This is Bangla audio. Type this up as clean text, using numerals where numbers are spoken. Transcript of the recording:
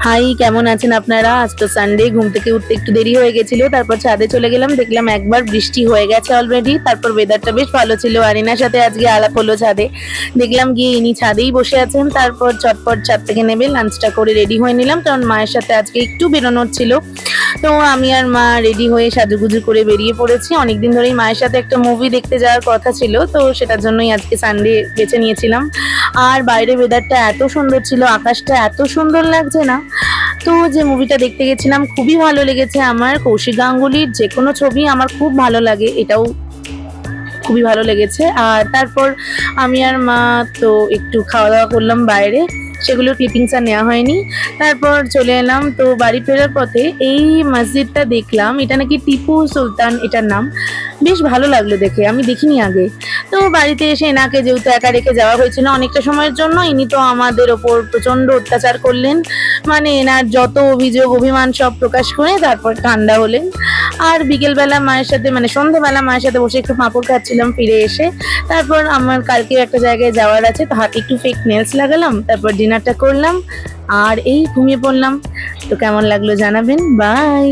হাই, কেমন আছেন আপনারা? আজ তো সানডে, ঘুম থেকে উঠতে একটু দেরি হয়ে গেছিল। তারপর ছাদে চলে গেলাম, দেখলাম একবার বৃষ্টি হয়ে গেছে অলরেডি। তারপর ওয়েদারটা বেশ ভালো ছিল। আরিনার সাথে আজকে আলাপ হলো ছাদে। দেখলাম গিয়ে ইনি ছাদেই বসে আছেন। তারপর চটপট ছাদ থেকে নেমে লাঞ্চটা করে রেডি হয়ে নিলাম, কারণ মায়ের সাথে আজকে একটু বেরোনোর ছিল। তো আমি আর মা রেডি হয়ে সাজুগুজু করে বেরিয়ে পড়েছি। অনেকদিন ধরেই মায়ের সাথে একটা মুভি দেখতে যাওয়ার কথা ছিল, তো সেটার জন্যই আজকে সানডে বেছে নিয়েছিলাম। আর বাইরে ওয়েদারটা এত সুন্দর ছিল, আকাশটা এত সুন্দর লাগছে না। তো যে মুভিটা দেখতে গেছিলাম খুবই ভালো লেগেছে আমার। কৌশিক গাঙ্গুলির যে কোনো ছবি আমার খুব ভালো লাগে, এটাও খুবই ভালো লেগেছে। আর তারপর আমি আর মা তো একটু খাওয়া দাওয়া করলাম বাইরে, সেগুলো ক্লিপিংস আর নেওয়া হয়নি। তারপর চলে এলাম। তো বাড়ি ফেরার পথে এই মসজিদটা দেখলাম, এটা নাকি টিপু সুলতান এটার নাম। বেশ ভালো লাগলো দেখে, আমি দেখিনি আগে। তো বাড়িতে এসে এনাকে যেহেতু একা রেখে যাওয়া হয়েছিল অনেকটা সময়ের জন্য, ইনি তো আমাদের ওপর প্রচন্ড অত্যাচার করলেন। মানে এনার যত অভিযোগ অভিমান সব প্রকাশ করে তারপর ঠান্ডা হলেন। আর বিকেলবেলা মায়ের সাথে, মানে সন্ধ্যেবেলা মায়ের সাথে বসে একটু পাঁপড় খাচ্ছিলাম ফিরে এসে। তারপর আমার কালকে একটা জায়গায় যাওয়ার আছে, তো হাতে একটু ফেক নেলস লাগালাম, তারপর ডিনারটা করলাম আর এই ঘুমিয়ে পড়লাম। তো কেমন লাগলো জানাবেন। বাই।